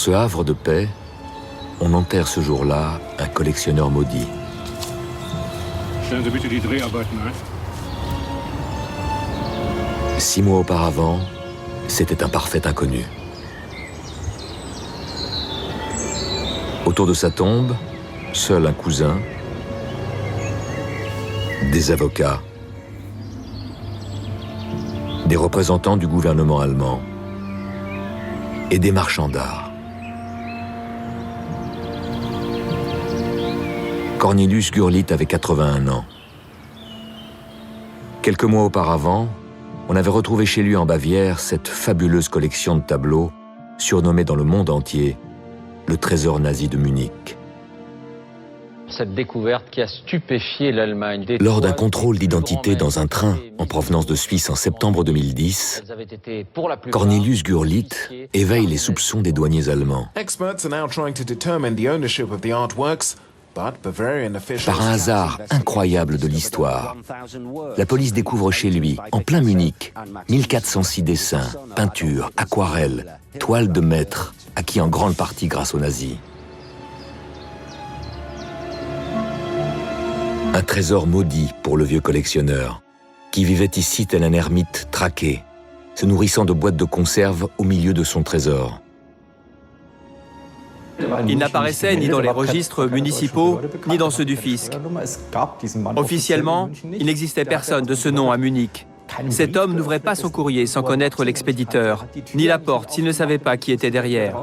ce havre de paix, on enterre ce jour-là un collectionneur maudit. 6 mois auparavant, c'était un parfait inconnu. Autour de sa tombe, seul un cousin, des avocats, des représentants du gouvernement allemand et des marchands d'art. Cornelius Gurlitt avait 81 ans. Quelques mois auparavant, on avait retrouvé chez lui en Bavière cette fabuleuse collection de tableaux, surnommée dans le monde entier le trésor nazi de Munich. Cette découverte qui a stupéfié l'Allemagne. Lors d'un contrôle d'identité dans un train en provenance de Suisse en septembre 2010, Cornelius Gurlitt éveille les soupçons des douaniers allemands. Par un hasard incroyable de l'histoire, la police découvre chez lui, en plein Munich, 1406 dessins, peintures, aquarelles, toiles de maître, acquis en grande partie grâce aux nazis. Un trésor maudit pour le vieux collectionneur, qui vivait ici tel un ermite traqué, se nourrissant de boîtes de conserve au milieu de son trésor. Il n'apparaissait ni dans les registres municipaux, ni dans ceux du fisc. Officiellement, il n'existait personne de ce nom à Munich. Cet homme n'ouvrait pas son courrier sans connaître l'expéditeur, ni la porte s'il ne savait pas qui était derrière.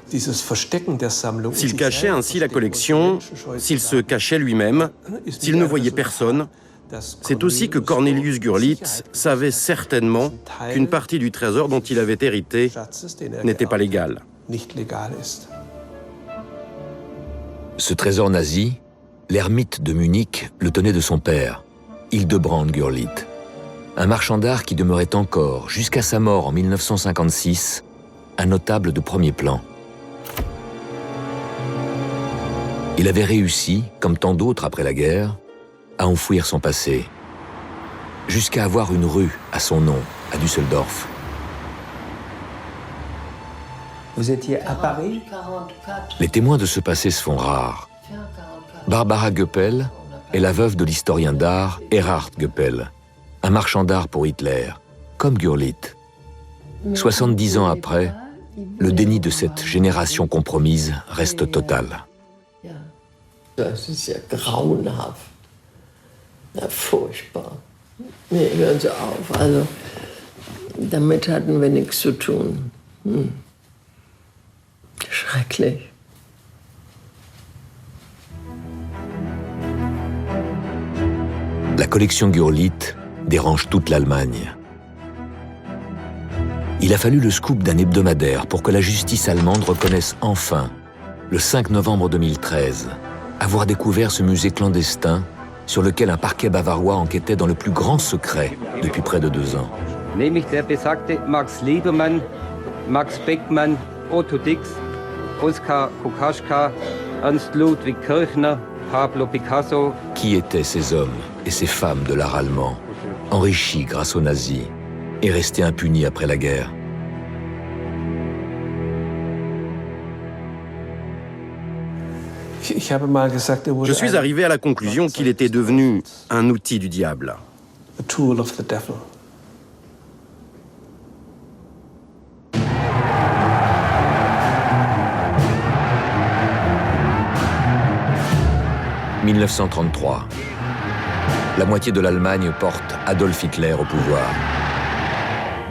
S'il cachait ainsi la collection, s'il se cachait lui-même, s'il ne voyait personne, c'est aussi que Cornelius Gurlitt savait certainement qu'une partie du trésor dont il avait hérité n'était pas légale. Ce trésor nazi, l'ermite de Munich le tenait de son père, Hildebrand Gurlitt, un marchand d'art qui demeurait encore, jusqu'à sa mort en 1956, un notable de premier plan. Il avait réussi, comme tant d'autres après la guerre, à enfouir son passé, jusqu'à avoir une rue à son nom, à Düsseldorf. Vous étiez à Paris? Les témoins de ce passé se font rares. Barbara Goeppel est la veuve de l'historien d'art Erhard Goeppel, un marchand d'art pour Hitler, comme Gurlitt. 70 ans après, le déni de cette génération compromise reste total. Das ist ja grauenhaft. Na, furchtbar. Nee, hören Sie auf. Also, damit hatten wir nichts zu tun. Schrecklich. La collection Gurlitt dérange toute l'Allemagne. Il a fallu le scoop d'un hebdomadaire pour que la justice allemande reconnaisse enfin, le 5 novembre 2013, avoir découvert ce musée clandestin sur lequel un parquet bavarois enquêtait dans le plus grand secret depuis près de 2 ans. Nämlich der besagte Max Liebermann, Max Beckmann, Otto Dix, Oskar Kokoschka, Ernst Ludwig Kirchner, Pablo Picasso. Qui étaient ces hommes et ces femmes de l'art allemand, enrichis grâce aux nazis et restés impunis après la guerre? Je suis arrivé à la conclusion qu'il était devenu un outil du diable. « 1933. La moitié de l'Allemagne porte Adolf Hitler au pouvoir.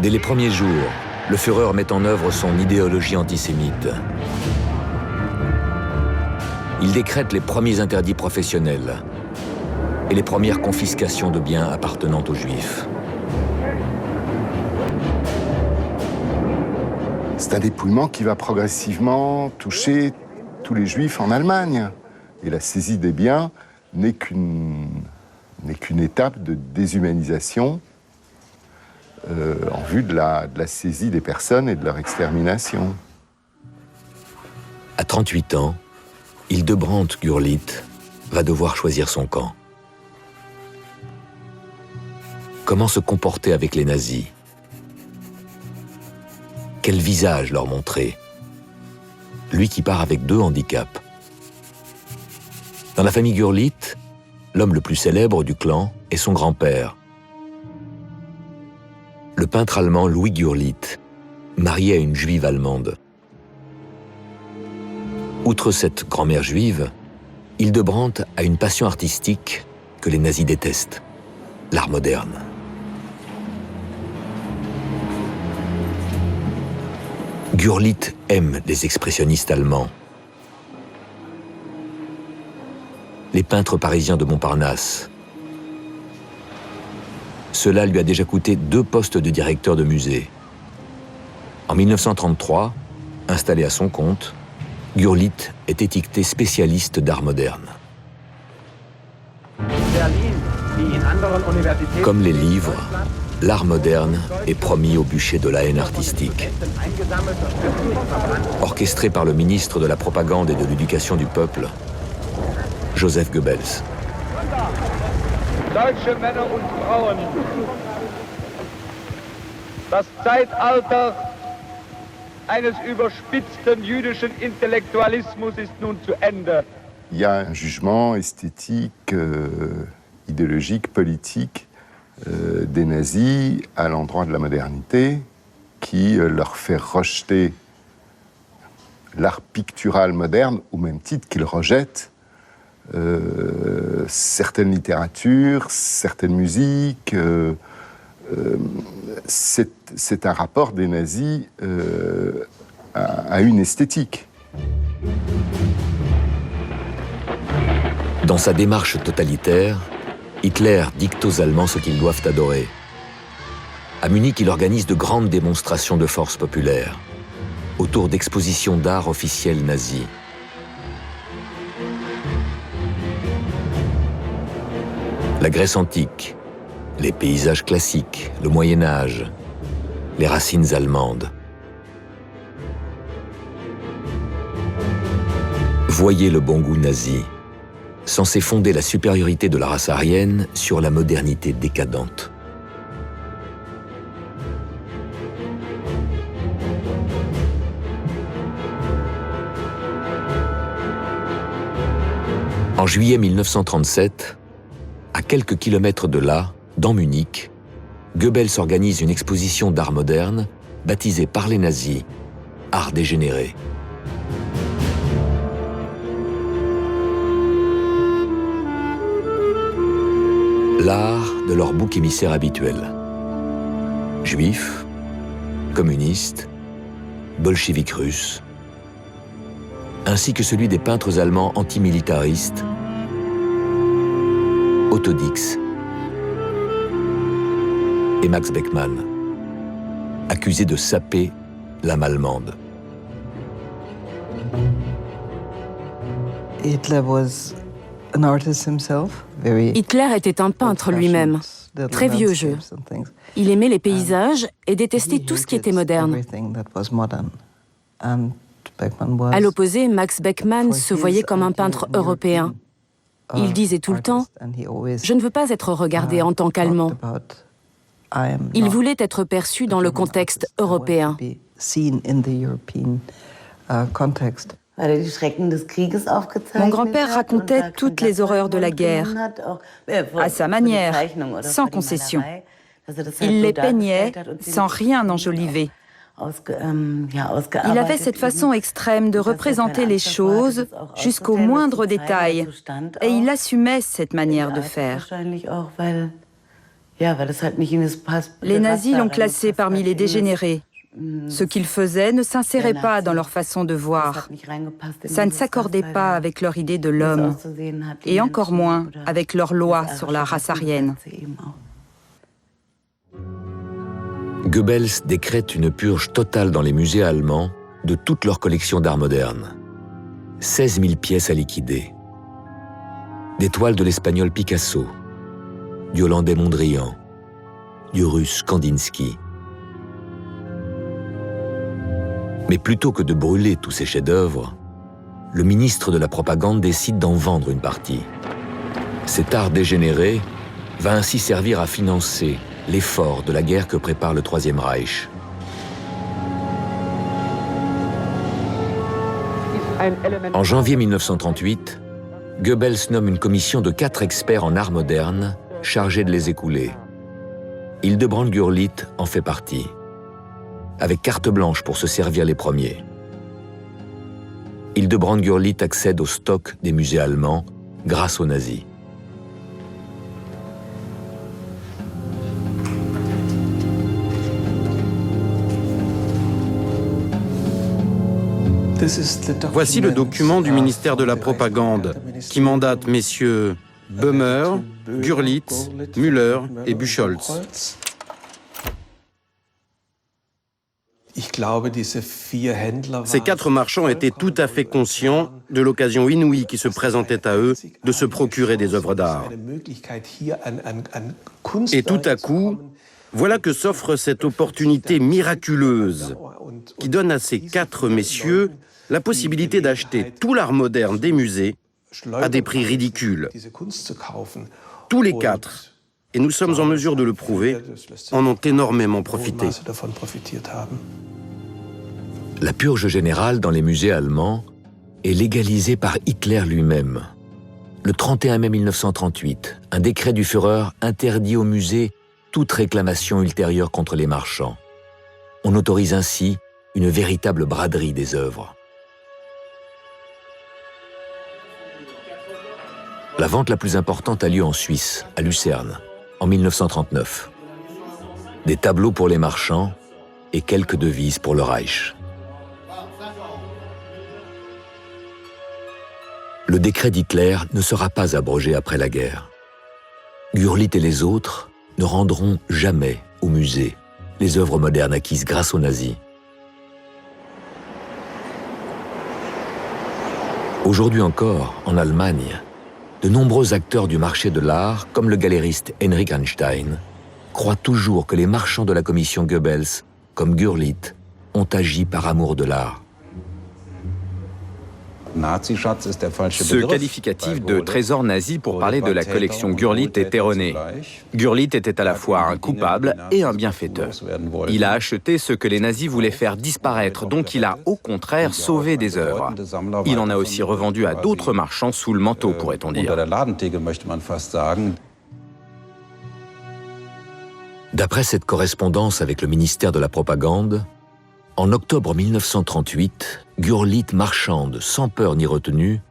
Dès les premiers jours, le Führer met en œuvre son idéologie antisémite. Il décrète les premiers interdits professionnels et les premières confiscations de biens appartenant aux Juifs. C'est un dépouillement qui va progressivement toucher tous les Juifs en Allemagne. Et la saisie des biens n'est qu'une étape de déshumanisation en vue de la saisie des personnes et de leur extermination. À 38 ans, Hildebrand Gurlitt va devoir choisir son camp. Comment se comporter avec les nazis? Quel visage leur montrer? lui qui part avec 2 handicaps. Dans la famille Gurlitt, l'homme le plus célèbre du clan est son grand-père, le peintre allemand Louis Gurlitt, marié à une juive allemande. Outre cette grand-mère juive, Hildebrandt a une passion artistique que les nazis détestent, l'art moderne. Gurlitt aime les expressionnistes allemands, les peintres parisiens de Montparnasse. Cela lui a déjà coûté 2 postes de directeur de musée. En 1933, installé à son compte, Gurlitt est étiqueté spécialiste d'art moderne. Comme les livres, l'art moderne est promis au bûcher de la haine artistique. Orchestré par le ministre de la Propagande et de l'Éducation du peuple, Joseph Goebbels. Deutsche Männer und Frauen, das Zeitalter eines überspitzten jüdischen Intellektualismus ist nun zu Ende. Il y a un jugement esthétique, idéologique, politique des nazis à l'endroit de la modernité qui leur fait rejeter l'art pictural moderne au même titre qu'ils rejettent certaines littératures, certaines musiques. C'est un rapport des nazis à une esthétique. Dans sa démarche totalitaire, Hitler dicte aux Allemands ce qu'ils doivent adorer. À Munich, il organise de grandes démonstrations de force populaire, autour d'expositions d'art officielles nazis. La Grèce antique, les paysages classiques, le Moyen-Âge, les racines allemandes. Voyez le bon goût nazi, censé fonder la supériorité de la race aryenne sur la modernité décadente. En juillet 1937, à quelques kilomètres de là, dans Munich, Goebbels organise une exposition d'art moderne baptisée par les nazis « Art dégénéré ». L'art de leur bouc émissaire habituel. Juifs, communistes, bolcheviques russes, ainsi que celui des peintres allemands antimilitaristes, Otto Dix et Max Beckmann, accusés de saper l'âme allemande. Hitler était un peintre lui-même, très vieux jeu. Il aimait les paysages et détestait tout ce qui était moderne. À l'opposé, Max Beckmann se voyait comme un peintre européen. Il disait tout le temps « Je ne veux pas être regardé en tant qu'Allemand ». Il voulait être perçu dans le contexte européen. Mon grand-père racontait toutes les horreurs de la guerre, à sa manière, sans concession. Il les peignait sans rien enjoliver. Il avait cette façon extrême de représenter les choses jusqu'au moindre détail, et il assumait cette manière de faire. Les nazis l'ont classé parmi les dégénérés. Ce qu'ils faisaient ne s'insérait pas dans leur façon de voir. Ça ne s'accordait pas avec leur idée de l'homme, et encore moins avec leur loi sur la race aryenne. Goebbels décrète une purge totale dans les musées allemands de toute leur collection d'art moderne. 16 000 pièces à liquider. Des toiles de l'espagnol Picasso, du hollandais Mondrian, du russe Kandinsky. Mais plutôt que de brûler tous ces chefs-d'œuvre, le ministre de la Propagande décide d'en vendre une partie. Cet art dégénéré va ainsi servir à financer l'effort de la guerre que prépare le Troisième Reich. En janvier 1938, Goebbels nomme une commission de 4 experts en art moderne chargés de les écouler. Hildebrand-Gurlitt en fait partie, avec carte blanche pour se servir les premiers. Hildebrand-Gurlitt accède au stock des musées allemands grâce aux nazis. Voici le document du ministère de la Propagande qui mandate messieurs Böhmer, Gurlitt, Müller et Buchholz. Ces 4 marchands étaient tout à fait conscients de l'occasion inouïe qui se présentait à eux de se procurer des œuvres d'art. Et tout à coup, voilà que s'offre cette opportunité miraculeuse qui donne à ces 4 messieurs la possibilité d'acheter tout l'art moderne des musées à des prix ridicules. Tous les 4, et nous sommes en mesure de le prouver, en ont énormément profité. La purge générale dans les musées allemands est légalisée par Hitler lui-même. Le 31 mai 1938, un décret du Führer interdit aux musées toute réclamation ultérieure contre les marchands. On autorise ainsi une véritable braderie des œuvres. La vente la plus importante a lieu en Suisse, à Lucerne, en 1939. Des tableaux pour les marchands et quelques devises pour le Reich. Le décret d'Hitler ne sera pas abrogé après la guerre. Gurlitt et les autres ne rendront jamais au musée les œuvres modernes acquises grâce aux nazis. Aujourd'hui encore, en Allemagne, de nombreux acteurs du marché de l'art, comme le galériste Henrik Einstein, croient toujours que les marchands de la commission Goebbels, comme Gurlitt, ont agi par amour de l'art. Ce qualificatif de trésor nazi pour parler de la collection Gurlitt est erroné. Gurlitt était à la fois un coupable et un bienfaiteur. Il a acheté ce que les nazis voulaient faire disparaître, donc il a au contraire sauvé des œuvres. Il en a aussi revendu à d'autres marchands sous le manteau, pourrait-on dire. D'après cette correspondance avec le ministère de la Propagande, en octobre 1938, Gurlitt marchande sans peur ni retenue,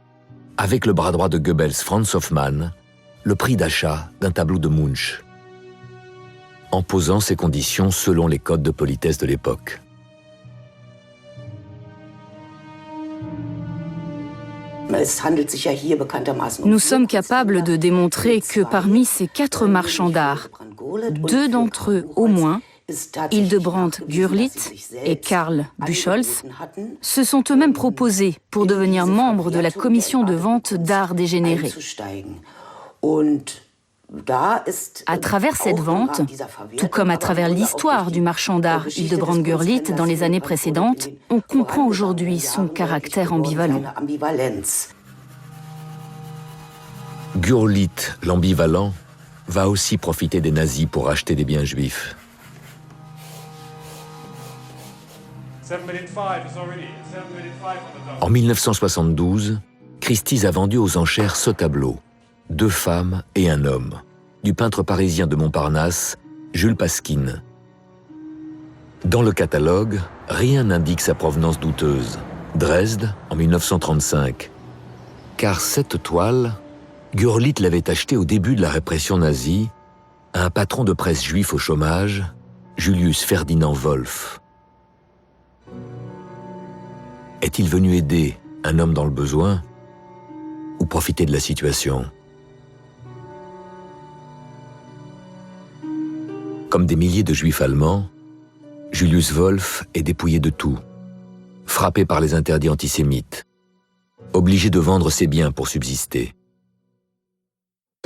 avec le bras droit de Goebbels, Franz Hofmann, le prix d'achat d'un tableau de Munch, en posant ses conditions selon les codes de politesse de l'époque. Nous sommes capables de démontrer que parmi ces 4 marchands d'art, 2 d'entre eux au moins, Hildebrand-Gurlitt et Karl Buchholz, se sont eux-mêmes proposés pour devenir membres de la commission de vente d'art dégénéré. À travers cette vente, tout comme à travers l'histoire du marchand d'art Hildebrand-Gurlitt dans les années précédentes, on comprend aujourd'hui son caractère ambivalent. Gurlitt, l'ambivalent, va aussi profiter des nazis pour acheter des biens juifs. En 1972, Christie's a vendu aux enchères ce tableau, 2 femmes et un homme, du peintre parisien de Montparnasse, Jules Pasquin. Dans le catalogue, rien n'indique sa provenance douteuse. Dresde, en 1935. Car cette toile, Gurlitt l'avait achetée au début de la répression nazie à un patron de presse juif au chômage, Julius Ferdinand Wolf. Est-il venu aider un homme dans le besoin ou profiter de la situation? Comme des milliers de juifs allemands, Julius Wolf est dépouillé de tout, frappé par les interdits antisémites, obligé de vendre ses biens pour subsister.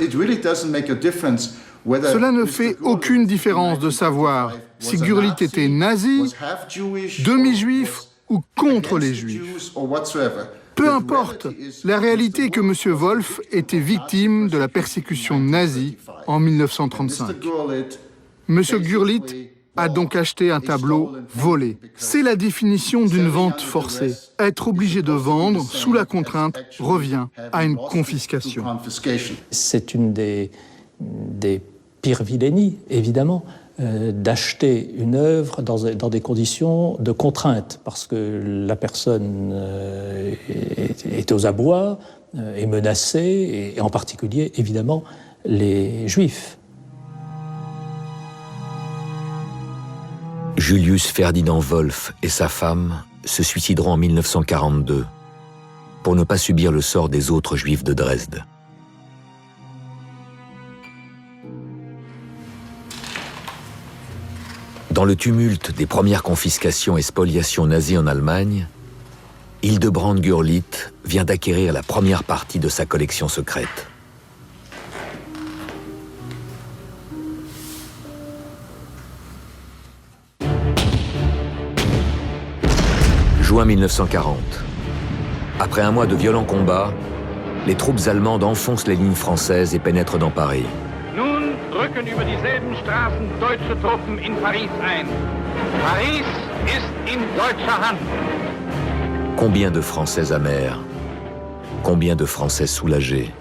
Cela ne fait aucune différence de savoir si Gurlitt était nazi, demi-juif ou contre les juifs. Peu importe, la réalité est que M. Wolf était victime de la persécution nazie en 1935. M. Gurlitt a donc acheté un tableau volé. C'est la définition d'une vente forcée. Être obligé de vendre sous la contrainte revient à une confiscation. C'est une des pires vilainies, évidemment, d'acheter une œuvre dans des conditions de contrainte, parce que la personne est aux abois, est menacée, et en particulier, évidemment, les Juifs. Julius Ferdinand Wolf et sa femme se suicideront en 1942 pour ne pas subir le sort des autres Juifs de Dresde. Dans le tumulte des premières confiscations et spoliations nazies en Allemagne, Hildebrand Gurlitt vient d'acquérir la première partie de sa collection secrète. Juin 1940. Après un mois de violents combats, les troupes allemandes enfoncent les lignes françaises et pénètrent dans Paris. Nun rücken über dieselben Straßen deutsche Truppen in Paris ein. Paris ist in deutscher Hand. Combien de Français amers? Combien de Français soulagés?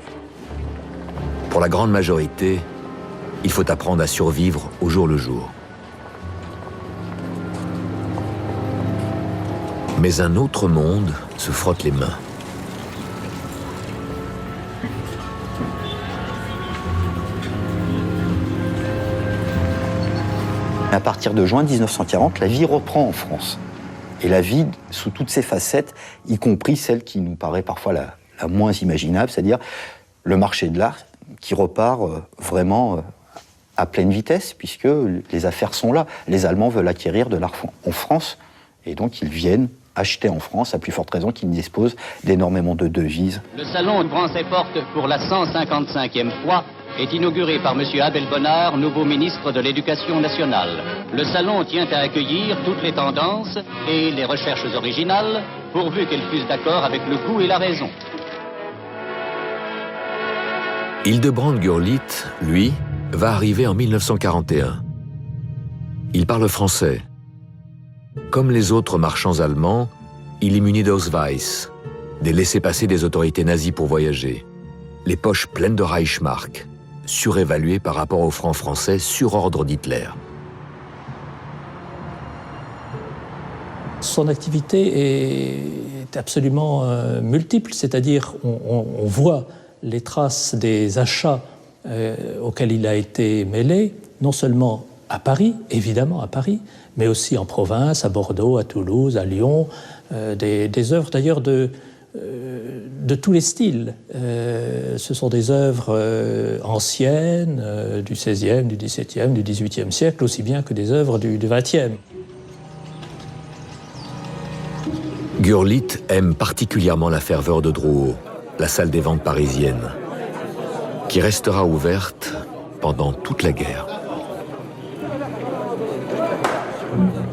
Pour la grande majorité, il faut apprendre à survivre au jour le jour. Mais un autre monde se frotte les mains. À partir de juin 1940, la vie reprend en France. Et la vie, sous toutes ses facettes, y compris celle qui nous paraît parfois la moins imaginable, c'est-à-dire le marché de l'art qui repart vraiment à pleine vitesse, puisque les affaires sont là. Les Allemands veulent acquérir de l'art en France, et donc ils viennent acheter en France, à plus forte raison qu'ils disposent d'énormément de devises. Le salon ouvre ses portes pour la 155e fois est inauguré par M. Abel Bonnard, nouveau ministre de l'Éducation nationale. Le salon tient à accueillir toutes les tendances et les recherches originales, pourvu qu'elles fussent d'accord avec le goût et la raison. Hildebrand Gurlitt, lui, va arriver en 1941. Il parle français. Comme les autres marchands allemands, il est muni d'Ausweis, des laissez-passer des autorités nazies pour voyager. Les poches pleines de Reichsmark, surévaluées par rapport aux francs français sur ordre d'Hitler. Son activité est absolument multiple, c'est-à-dire on voit les traces des achats auxquels il a été mêlé, non seulement à Paris, évidemment à Paris, mais aussi en province, à Bordeaux, à Toulouse, à Lyon, des œuvres d'ailleurs de tous les styles. Ce sont des œuvres anciennes, du XVIe, du XVIIe, du XVIIIe siècle, aussi bien que des œuvres du XXe. Gurlitt aime particulièrement la ferveur de Drouot, la salle des ventes parisienne, qui restera ouverte pendant toute la guerre.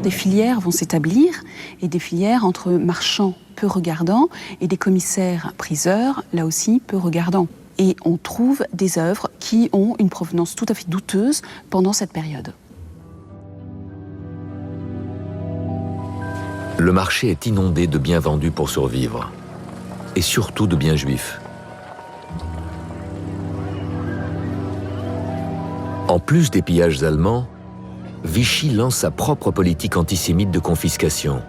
Des filières vont s'établir, et des filières entre marchands peu regardants et des commissaires priseurs, là aussi peu regardants. Et on trouve des œuvres qui ont une provenance tout à fait douteuse pendant cette période. Le marché est inondé de biens vendus pour survivre, et surtout de biens juifs. En plus des pillages allemands, Vichy lance sa propre politique antisémite de confiscation,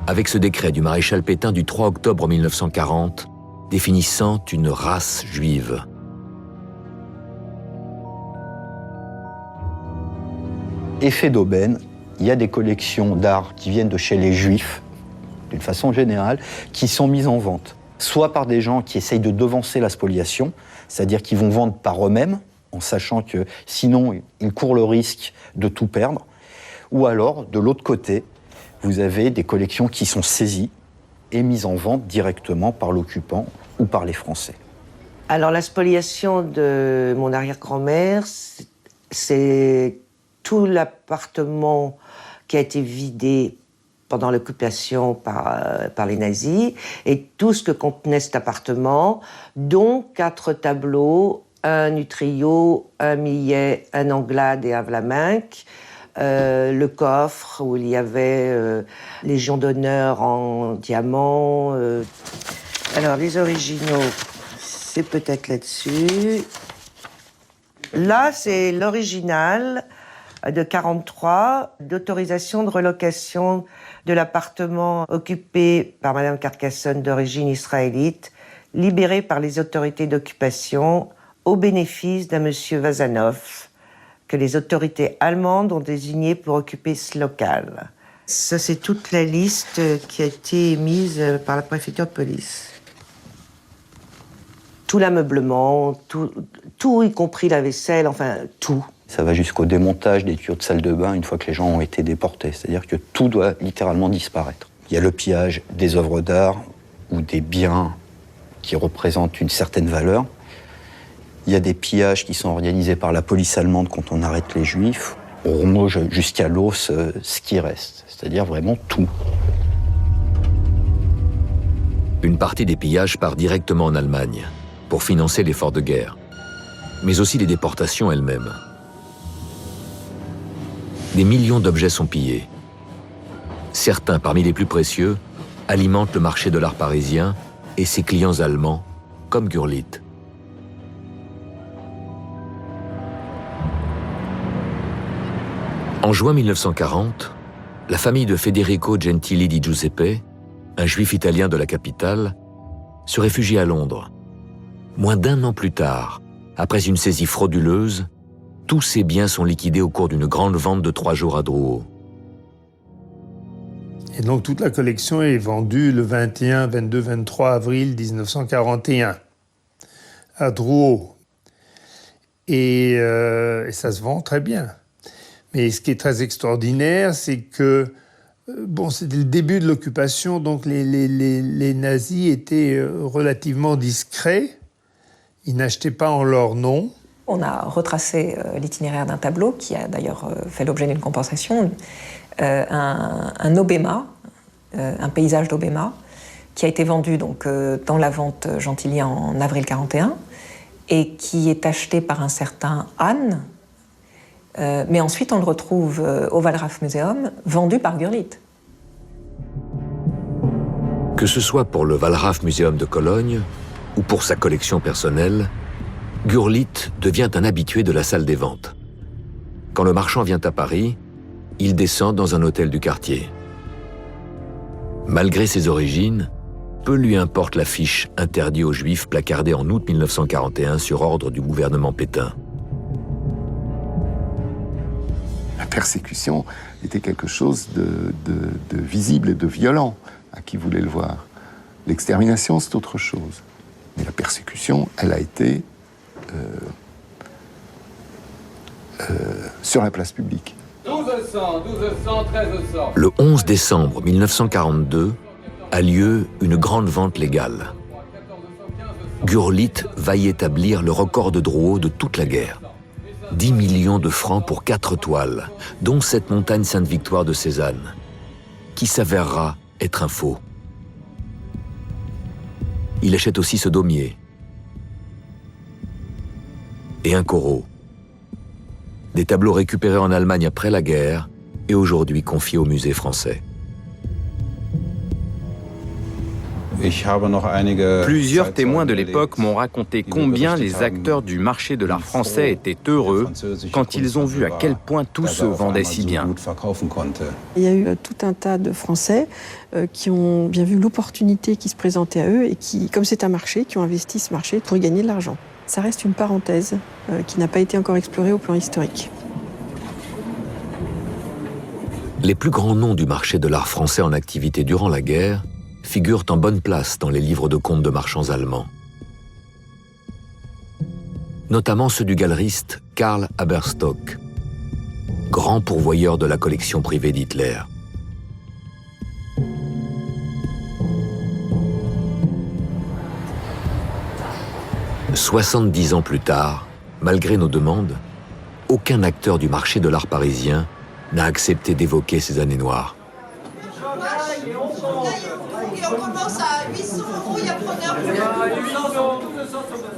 avec ce décret du maréchal Pétain du 3 octobre 1940, définissant une race juive. Effet d'aubaine, il y a des collections d'art qui viennent de chez les Juifs, d'une façon générale, qui sont mises en vente. Soit par des gens qui essayent de devancer la spoliation, c'est-à-dire qu'ils vont vendre par eux-mêmes, en sachant que sinon ils courent le risque de tout perdre. Ou alors, de l'autre côté, vous avez des collections qui sont saisies et mises en vente directement par l'occupant ou par les Français. Alors la spoliation de mon arrière-grand-mère, c'est tout l'appartement qui a été vidé pendant l'occupation par les nazis, et tout ce que contenait cet appartement, dont 4 tableaux, un Utrillo, un Millet, un Anglade et un Vlaminck, le coffre où il y avait Légion d'honneur en diamant. Alors, les originaux, c'est peut-être là-dessus. Là, c'est l'original de 43 d'autorisation de relocation de l'appartement occupé par Madame Carcassonne d'origine israélite, libéré par les autorités d'occupation au bénéfice d'un monsieur Vazanov, que les autorités allemandes ont désigné pour occuper ce local. Ça, c'est toute la liste qui a été émise par la préfecture de police. Tout l'ameublement, tout, y compris la vaisselle, enfin, tout. Ça va jusqu'au démontage des tuyaux de salle de bain une fois que les gens ont été déportés. C'est-à-dire que tout doit littéralement disparaître. Il y a le pillage des œuvres d'art ou des biens qui représentent une certaine valeur. Il y a des pillages qui sont organisés par la police allemande quand on arrête les juifs. On remonte jusqu'à l'os ce qui reste, c'est-à-dire vraiment tout. Une partie des pillages part directement en Allemagne pour financer l'effort de guerre, mais aussi les déportations elles-mêmes. Des millions d'objets sont pillés. Certains, parmi les plus précieux, alimentent le marché de l'art parisien et ses clients allemands, comme Gurlitt. En juin 1940, la famille de Federico Gentili di Giuseppe, un juif italien de la capitale, se réfugie à Londres. Moins d'un an plus tard, après une saisie frauduleuse, tous ses biens sont liquidés au cours d'une grande vente de 3 jours à Drouot. Et donc toute la collection est vendue le 21, 22, 23 avril 1941 à Drouot. Et ça se vend très bien. Mais ce qui est très extraordinaire, c'est que c'était le début de l'occupation, donc les nazis étaient relativement discrets. Ils n'achetaient pas en leur nom. On a retracé l'itinéraire d'un tableau qui a d'ailleurs fait l'objet d'une compensation, un Obéma, un paysage d'Obéma, qui a été vendu donc, dans la vente Gentilly en avril 41 et qui est acheté par un certain Hahn, mais ensuite on le retrouve au Wallraf Museum, vendu par Gurlitt. Que ce soit pour le Wallraf Museum de Cologne ou pour sa collection personnelle, Gurlitt devient un habitué de la salle des ventes. Quand le marchand vient à Paris, il descend dans un hôtel du quartier. Malgré ses origines, peu lui importe l'affiche « Interdit aux Juifs » placardée en août 1941 sur ordre du gouvernement Pétain. La persécution était quelque chose de visible et de violent à qui voulait le voir. L'extermination, c'est autre chose. Mais la persécution, elle a été sur la place publique. 1200, 1200, 1300. Le 11 décembre 1942 a lieu une grande vente légale. Gurlitt va y établir le record de Drouot de toute la guerre. 10 millions de francs pour 4 toiles, dont cette montagne Sainte-Victoire de Cézanne, qui s'avérera être un faux. Il achète aussi ce daumier et un Corot. Des tableaux récupérés en Allemagne après la guerre et aujourd'hui confiés au musée français. Plusieurs témoins de l'époque m'ont raconté combien les acteurs du marché de l'art français étaient heureux quand ils ont vu à quel point tout se vendait si bien. Il y a eu tout un tas de Français qui ont bien vu l'opportunité qui se présentait à eux et qui, comme c'est un marché, qui ont investi ce marché pour y gagner de l'argent. Ça reste une parenthèse qui n'a pas été encore explorée au plan historique. Les plus grands noms du marché de l'art français en activité durant la guerre figurent en bonne place dans les livres de comptes de marchands allemands. Notamment ceux du galeriste Karl Haberstock, grand pourvoyeur de la collection privée d'Hitler. « 70 ans plus tard, malgré nos demandes, aucun acteur du marché de l'art parisien n'a accepté d'évoquer ces années noires. On commence à 800 €, il y a preneur.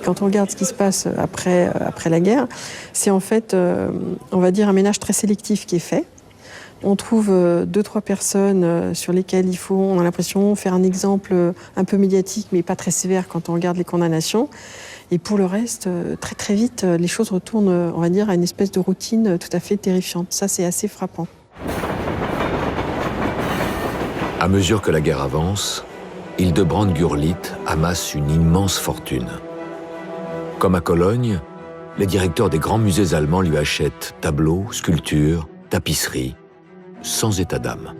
Quand on regarde ce qui se passe après la guerre, c'est en fait, on va dire, un ménage très sélectif qui est fait. On trouve 2-3 personnes sur lesquelles on a l'impression, faire un exemple un peu médiatique, mais pas très sévère quand on regarde les condamnations. Et pour le reste, très très vite, les choses retournent, on va dire, à une espèce de routine tout à fait terrifiante. Ça, c'est assez frappant. À mesure que la guerre avance, Hildebrand-Gurlitt amasse une immense fortune. Comme à Cologne, les directeurs des grands musées allemands lui achètent tableaux, sculptures, tapisseries, sans état d'âme.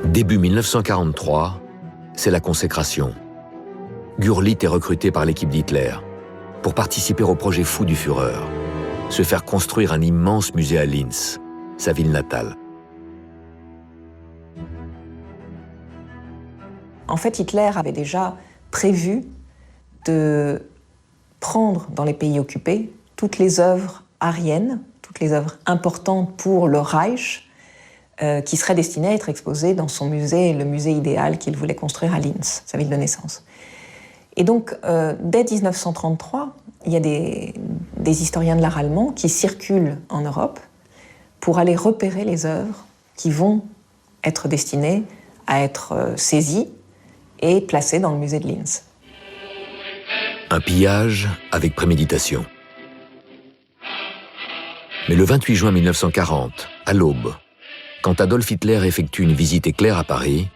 Début 1943, c'est la consécration. Gurlitt est recruté par l'équipe d'Hitler pour participer au projet fou du Führer, se faire construire un immense musée à Linz, sa ville natale. En fait, Hitler avait déjà prévu de prendre dans les pays occupés toutes les œuvres aryennes, toutes les œuvres importantes pour le Reich, qui seraient destinées à être exposées dans son musée, le musée idéal qu'il voulait construire à Linz, sa ville de naissance. Et donc, dès 1933, il y a des historiens de l'art allemand qui circulent en Europe pour aller repérer les œuvres qui vont être destinées à être saisies et placées dans le musée de Linz. Un pillage avec préméditation. Mais le 28 juin 1940, à l'aube, quand Adolf Hitler effectue une visite éclair à Paris,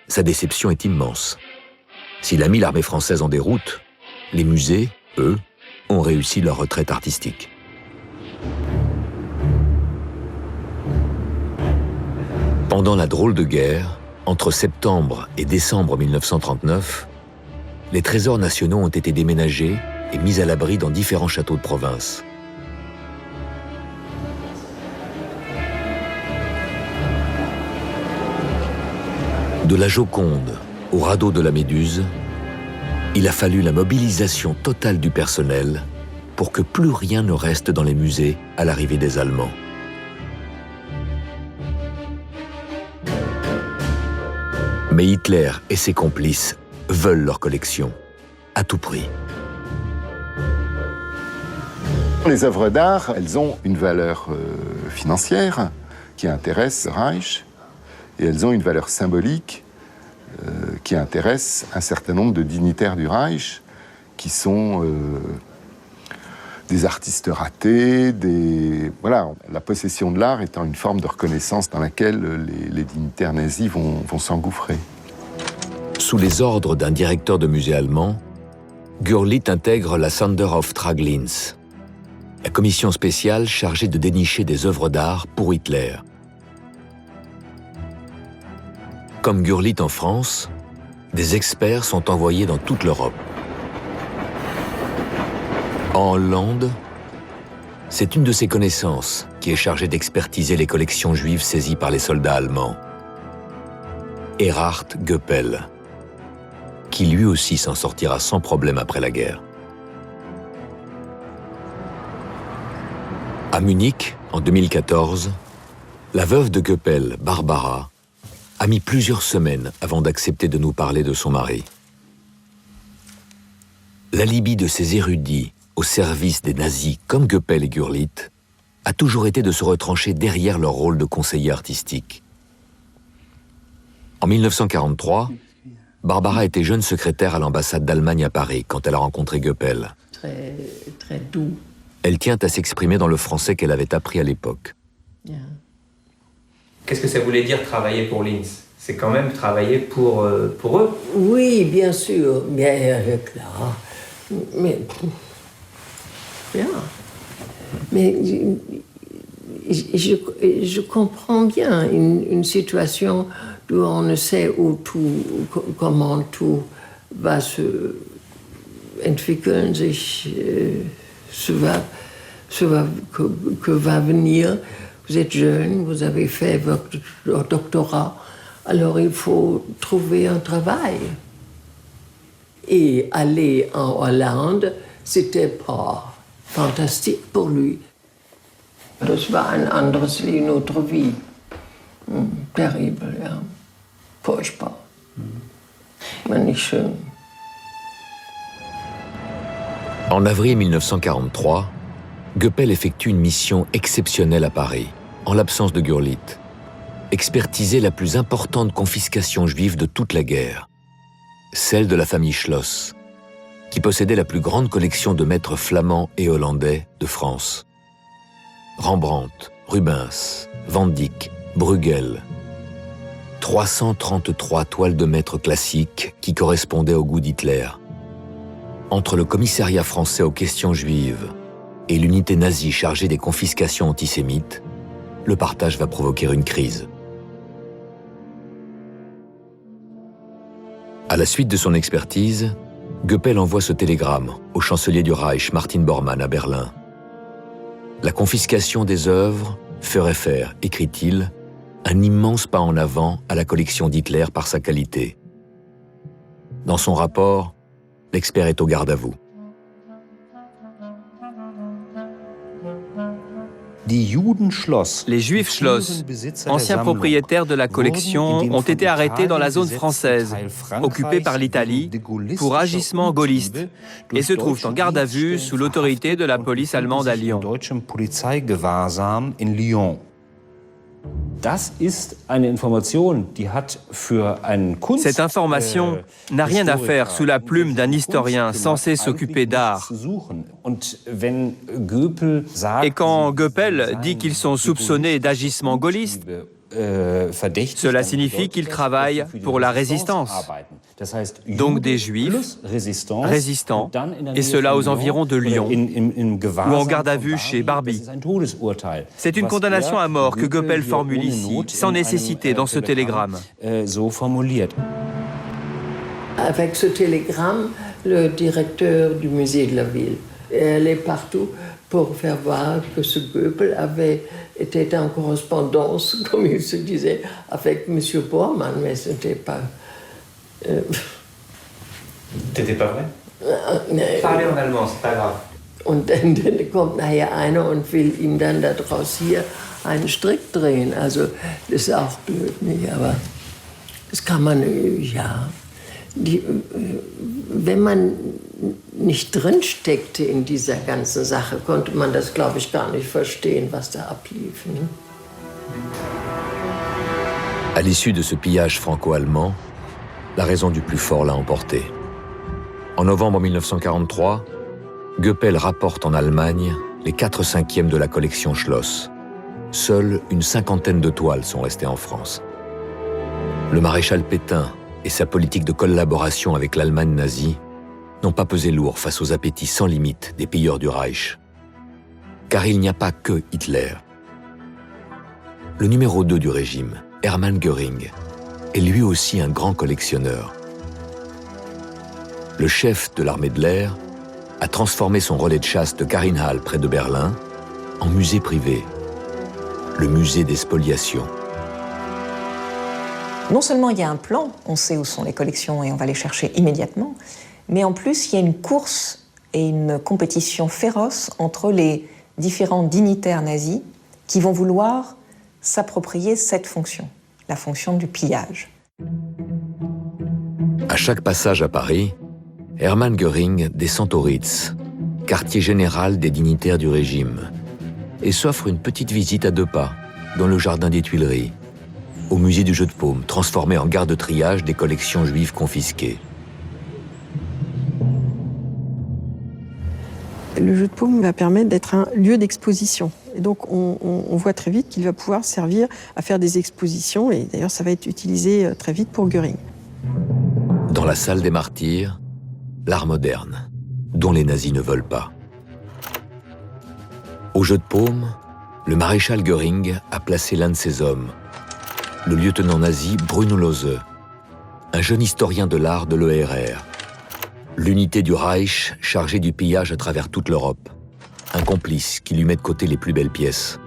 sa déception est immense. S'il a mis l'armée française en déroute, les musées, eux, ont réussi leur retraite artistique. Pendant la drôle de guerre, entre septembre et décembre 1939, les trésors nationaux ont été déménagés et mis à l'abri dans différents châteaux de province. De la Joconde au radeau de la Méduse, il a fallu la mobilisation totale du personnel pour que plus rien ne reste dans les musées à l'arrivée des Allemands. Mais Hitler et ses complices veulent leur collection, à tout prix. Les œuvres d'art, elles ont une valeur financière qui intéresse le Reich, et elles ont une valeur symbolique qui intéresse un certain nombre de dignitaires du Reich, qui sont des artistes ratés, voilà, la possession de l'art étant une forme de reconnaissance dans laquelle les dignitaires nazis vont s'engouffrer. Sous les ordres d'un directeur de musée allemand, Gurlitt intègre la Sonderauftrag Linz, la commission spéciale chargée de dénicher des œuvres d'art pour Hitler. Comme Gurlitt en France, des experts sont envoyés dans toute l'Europe. En Hollande, c'est une de ses connaissances qui est chargée d'expertiser les collections juives saisies par les soldats allemands. Erhard Goeppel, qui lui aussi s'en sortira sans problème après la guerre. À Munich, en 2014, la veuve de Goeppel, Barbara, a mis plusieurs semaines avant d'accepter de nous parler de son mari. L'alibi de ces érudits au service des nazis comme Goeppel et Gurlitt a toujours été de se retrancher derrière leur rôle de conseiller artistique. En 1943, Barbara était jeune secrétaire à l'ambassade d'Allemagne à Paris quand elle a rencontré Goeppel. Très doux. Elle tient à s'exprimer dans le français qu'elle avait appris à l'époque. Qu'est-ce que ça voulait dire travailler pour Linz? C'est quand même travailler pour eux? Oui, bien sûr, bien clair. Mais bien. Mais je comprends bien une situation où on ne sait comment tout va se entwickeln, que va venir. Vous êtes jeune, vous avez fait votre doctorat, alors il faut trouver un travail. Et aller en Hollande, c'était pas fantastique pour lui. Das war ein anderes Leben, une autre vie. Terrible, ja. Furchtbar. En avril 1943, Goeppel effectue une mission exceptionnelle à Paris, en l'absence de Gurlitt. Expertiser la plus importante confiscation juive de toute la guerre, celle de la famille Schloss, qui possédait la plus grande collection de maîtres flamands et hollandais de France. Rembrandt, Rubens, Van Dyck, Bruegel. 333 toiles de maîtres classiques qui correspondaient au goût d'Hitler. Entre le commissariat français aux questions juives et l'unité nazie chargée des confiscations antisémites, le partage va provoquer une crise. À la suite de son expertise, Goeppel envoie ce télégramme au chancelier du Reich, Martin Bormann, à Berlin. La confiscation des œuvres ferait faire, écrit-il, un immense pas en avant à la collection d'Hitler par sa qualité. Dans son rapport, l'expert est au garde à vous. Les Juifs Schloss, anciens propriétaires de la collection, ont été arrêtés dans la zone française, occupée par l'Italie, pour agissement gaulliste, et se trouvent en garde à vue sous l'autorité de la police allemande à Lyon. Cette information n'a rien à faire sous la plume d'un historien censé s'occuper d'art. Et quand Goeppel dit qu'ils sont soupçonnés d'agissement gaulliste, cela signifie qu'ils travaillent pour la résistance. Donc des Juifs résistants, et cela aux environs de Lyon, ou en garde à vue chez Barbie. C'est une condamnation à mort que Goeppel formule ici, sans nécessité dans ce télégramme. Avec ce télégramme, le directeur du musée de la ville est allé partout pour faire voir que ce Goeppel était en correspondance, comme il se disait, avec M. Bormann, mais ce n'était pas... T'étais pas vrai? Parlez en allemand, c'est pas grave. Und dann kommt nachher einer und will ihm dann daraus hier einen Strick drehen. Also das ist auch blöd, nicht? Aber das kann man, ja... wenn man nicht drinsteckte in dieser ganzen Sache, konnte man das, glaube ich, gar nicht verstehen, was da ablief. Ne? À l'issue de ce pillage franco-allemand, la raison du plus fort l'a emporté. En novembre 1943, Goeppel rapporte en Allemagne les 4/5 de la collection Schloss. Seule une 50aine de toiles sont restées en France. Le maréchal Pétain et sa politique de collaboration avec l'Allemagne nazie n'ont pas pesé lourd face aux appétits sans limite des pilleurs du Reich. Car il n'y a pas que Hitler. Le numéro 2 du régime, Hermann Göring, est lui aussi un grand collectionneur. Le chef de l'armée de l'air a transformé son relais de chasse de Karinhal près de Berlin en musée privé, le musée des spoliations. Non seulement il y a un plan, on sait où sont les collections et on va les chercher immédiatement, mais en plus il y a une course et une compétition féroce entre les différents dignitaires nazis qui vont vouloir s'approprier cette fonction, la fonction du pillage. À chaque passage à Paris, Hermann Göring descend au Ritz, quartier général des dignitaires du régime, et s'offre une petite visite à 2 pas, dans le jardin des Tuileries, au musée du jeu de paume, transformé en gare de triage des collections juives confisquées. Le jeu de paume va permettre d'être un lieu d'exposition. Et donc on voit très vite qu'il va pouvoir servir à faire des expositions, et d'ailleurs ça va être utilisé très vite pour Göring. Dans la salle des martyrs, l'art moderne, dont les nazis ne veulent pas. Au jeu de paume, le maréchal Göring a placé l'un de ses hommes, le lieutenant nazi Bruno Lose, un jeune historien de l'art de l'ERR, l'unité du Reich chargée du pillage à travers toute l'Europe, un complice qui lui met de côté les plus belles pièces.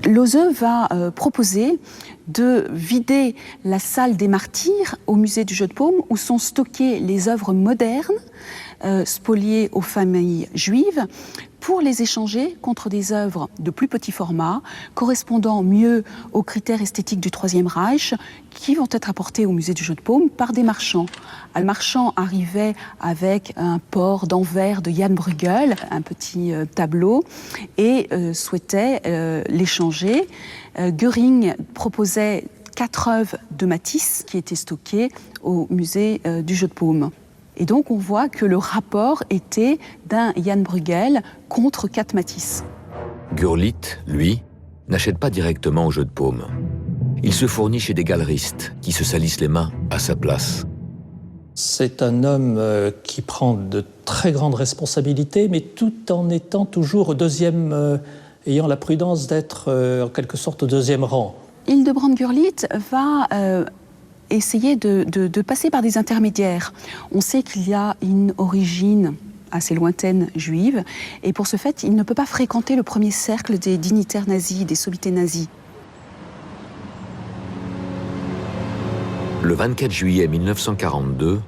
Lose va proposer de vider la salle des martyrs au musée du jeu de paume où sont stockées les œuvres modernes spoliées aux familles juives pour les échanger contre des œuvres de plus petit format, correspondant mieux aux critères esthétiques du Troisième Reich, qui vont être apportés au musée du Jeu de Paume par des marchands. Un marchand arrivait avec un port d'Anvers de Jan Bruegel, un petit tableau, et souhaitait l'échanger. Göring proposait 4 œuvres de Matisse qui étaient stockées au musée du Jeu de Paume. Et donc on voit que le rapport était d'un Jan Bruegel contre 4 Matisse. Gurlitt, lui, n'achète pas directement au Jeu de Paume. Il se fournit chez des galeristes qui se salissent les mains à sa place. C'est un homme qui prend de très grandes responsabilités, mais tout en étant toujours ayant la prudence d'être en quelque sorte au deuxième rang. Hildebrand Gurlitt va essayer de passer par des intermédiaires. On sait qu'il y a une origine assez lointaine juive, et pour ce fait, il ne peut pas fréquenter le premier cercle des dignitaires nazis, des sommités nazies. Le 24 juillet 1942,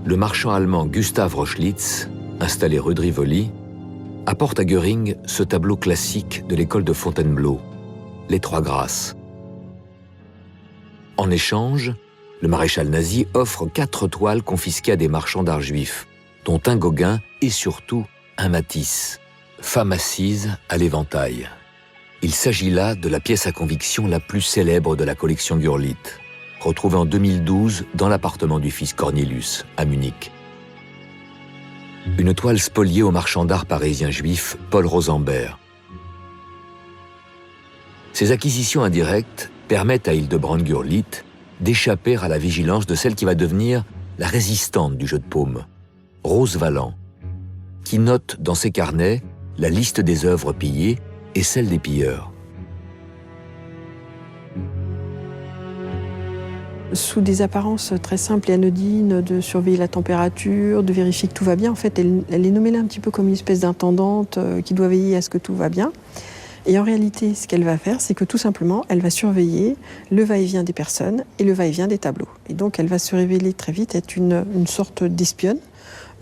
le marchand allemand Gustav Rochlitz, installé rue de Rivoli, apporte à Göring ce tableau classique de l'école de Fontainebleau, Les Trois Grâces. En échange, le maréchal nazi offre 4 toiles confisquées à des marchands d'art juifs, dont un Gauguin et surtout un Matisse, Femme assise à l'éventail. Il s'agit là de la pièce à conviction la plus célèbre de la collection Gurlitt, retrouvée en 2012 dans l'appartement du fils Cornelius, à Munich. Une toile spoliée au marchand d'art parisien juif Paul Rosenberg. Ces acquisitions indirectes permettent à Hildebrand Gurlitt d'échapper à la vigilance de celle qui va devenir la résistante du Jeu de Paume, Rose Valland, qui note dans ses carnets la liste des œuvres pillées et celle des pilleurs. Sous des apparences très simples et anodines, de surveiller la température, de vérifier que tout va bien, en fait, elle est nommée là un petit peu comme une espèce d'intendante qui doit veiller à ce que tout va bien. Et en réalité, ce qu'elle va faire, c'est que tout simplement, elle va surveiller le va-et-vient des personnes et le va-et-vient des tableaux. Et donc, elle va se révéler très vite être une sorte d'espionne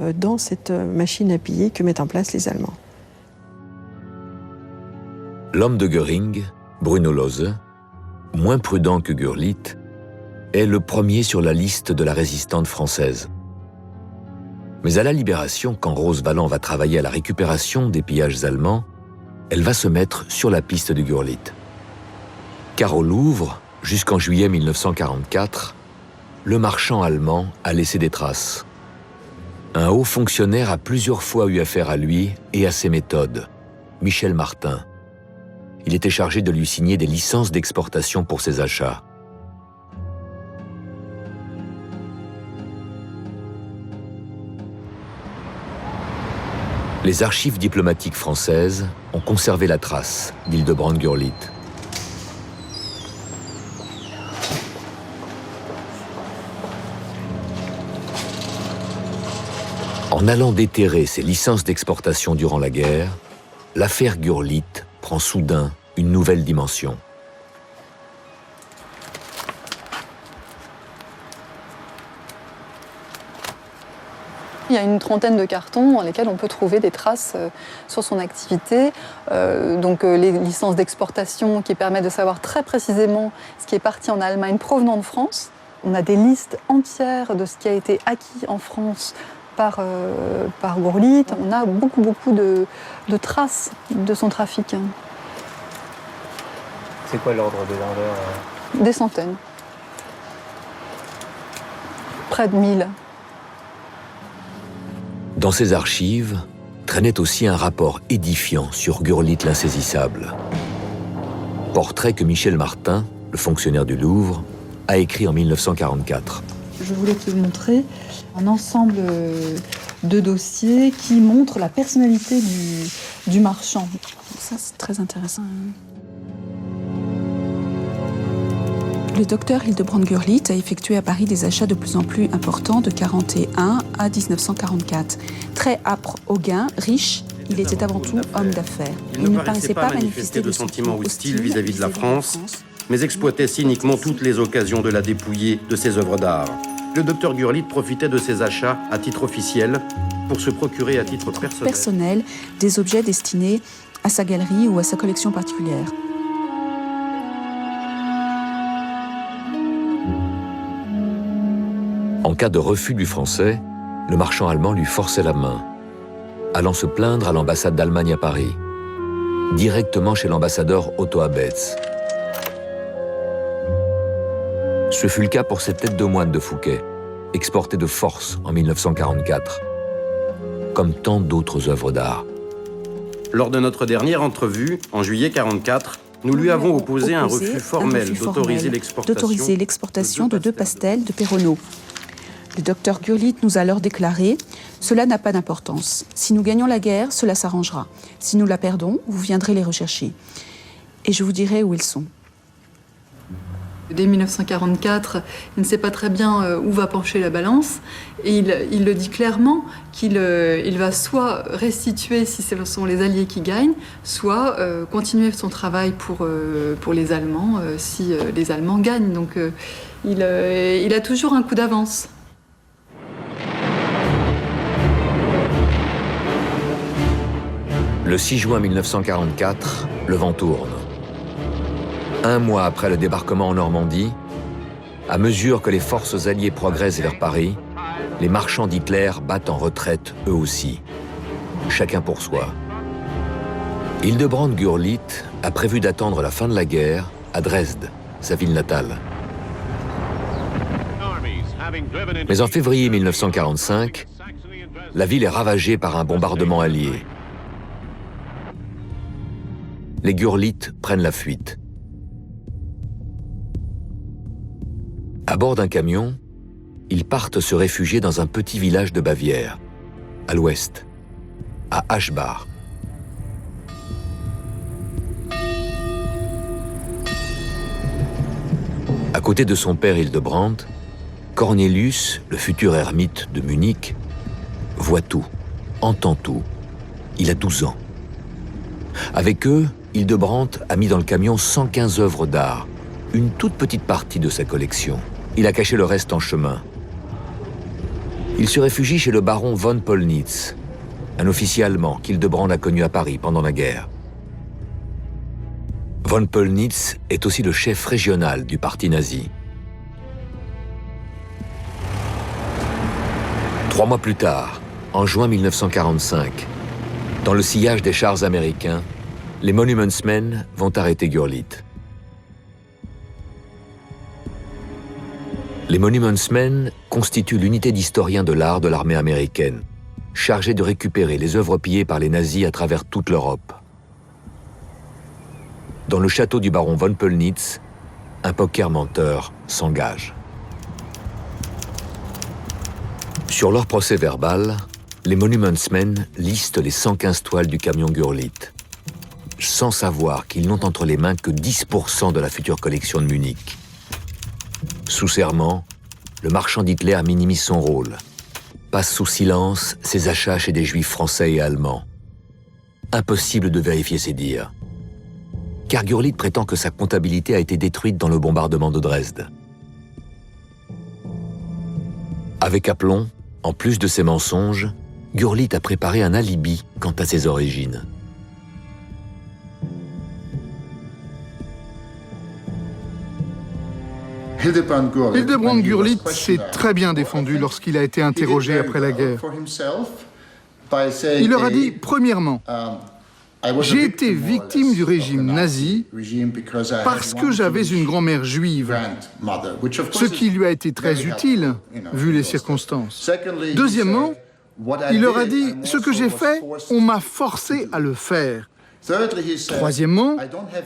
dans cette machine à piller que mettent en place les Allemands. L'homme de Göring, Bruno Lose, moins prudent que Gurlitt, est le premier sur la liste de la résistante française. Mais à la Libération, quand Rose Valland va travailler à la récupération des pillages allemands, elle va se mettre sur la piste de Gurlitt. Car au Louvre, jusqu'en juillet 1944, le marchand allemand a laissé des traces. Un haut fonctionnaire a plusieurs fois eu affaire à lui et à ses méthodes, Michel Martin. Il était chargé de lui signer des licences d'exportation pour ses achats. Les archives diplomatiques françaises ont conservé la trace d'Hildebrand Gurlitt. En allant déterrer ses licences d'exportation durant la guerre, l'affaire Gurlitt prend soudain une nouvelle dimension. Il y a une trentaine de cartons dans lesquels on peut trouver des traces sur son activité. Les licences d'exportation qui permettent de savoir très précisément ce qui est parti en Allemagne provenant de France. On a des listes entières de ce qui a été acquis en France par Gurlitt. On a beaucoup de traces de son trafic. C'est quoi l'ordre de grandeur Des centaines. Près de 1000. Dans ses archives, traînait aussi un rapport édifiant sur Gurlitt l'insaisissable. Portrait que Michel Martin, le fonctionnaire du Louvre, a écrit en 1944. Je voulais te montrer un ensemble de dossiers qui montrent la personnalité du marchand. Ça, c'est très intéressant. Le docteur Hildebrand Gurlitt a effectué à Paris des achats de plus en plus importants de 1941 à 1944. Très âpre au gain, riche, il était avant tout homme d'affaires. Il ne paraissait pas manifester de sentiments hostiles vis-à-vis de la France, mais exploitait cyniquement toutes les occasions de la dépouiller de ses œuvres d'art. Le docteur Gurlitt profitait de ses achats à titre officiel pour se procurer à titre personnel des objets destinés à sa galerie ou à sa collection particulière. En cas de refus du Français, le marchand allemand lui forçait la main, allant se plaindre à l'ambassade d'Allemagne à Paris, directement chez l'ambassadeur Otto Abetz. Ce fut le cas pour cette tête de moine de Fouquet, exportée de force en 1944, comme tant d'autres œuvres d'art. Lors de notre dernière entrevue, en juillet 1944, nous lui avons opposé un refus formel d'autoriser l'exportation de 2 pastels de Perronneau. Le docteur Gurlitt nous a alors déclaré « Cela n'a pas d'importance. Si nous gagnons la guerre, cela s'arrangera. Si nous la perdons, vous viendrez les rechercher. Et je vous dirai où ils sont. » Dès 1944, il ne sait pas très bien où va pencher la balance. Et il le dit clairement qu'il va soit restituer si ce sont les Alliés qui gagnent, soit continuer son travail pour les Allemands si les Allemands gagnent. Donc il a toujours un coup d'avance. Le 6 juin 1944, le vent tourne. 1 mois après le débarquement en Normandie, à mesure que les forces alliées progressent vers Paris, les marchands d'Hitler battent en retraite eux aussi, chacun pour soi. Hildebrand-Gurlitt a prévu d'attendre la fin de la guerre à Dresde, sa ville natale. Mais en février 1945, la ville est ravagée par un bombardement allié. Les Gurlitt prennent la fuite. À bord d'un camion, ils partent se réfugier dans un petit village de Bavière, à l'ouest, à Aschbach. À côté de son père Hildebrand, Cornelius, le futur ermite de Munich, voit tout, entend tout. Il a 12 ans. Avec eux, Hildebrand a mis dans le camion 115 œuvres d'art, une toute petite partie de sa collection. Il a caché le reste en chemin. Il se réfugie chez le baron von Pollnitz, un officier allemand qu'Hildebrand a connu à Paris pendant la guerre. Von Pollnitz est aussi le chef régional du parti nazi. 3 mois plus tard, en juin 1945, dans le sillage des chars américains, les Monumentsmen vont arrêter Gurlitt. Les Monumentsmen constituent l'unité d'historiens de l'art de l'armée américaine, chargée de récupérer les œuvres pillées par les nazis à travers toute l'Europe. Dans le château du baron von Pollnitz, un poker menteur s'engage. Sur leur procès verbal, les Monumentsmen listent les 115 toiles du camion Gurlitt, sans savoir qu'ils n'ont entre les mains que 10% de la future collection de Munich. Sous serment, le marchand d'Hitler minimise son rôle, passe sous silence ses achats chez des juifs français et allemands. Impossible de vérifier ses dires, car Gurlitt prétend que sa comptabilité a été détruite dans le bombardement de Dresde. Avec aplomb, en plus de ses mensonges, Gurlitt a préparé un alibi quant à ses origines. Hildebrand-Gurlitt s'est très bien défendu lorsqu'il a été interrogé après la guerre. Il leur a dit, premièrement, j'ai été victime du régime nazi parce que j'avais une grand-mère juive, ce qui lui a été très utile, vu les circonstances. Deuxièmement, il leur a dit, ce que j'ai fait, on m'a forcé à le faire. Troisièmement,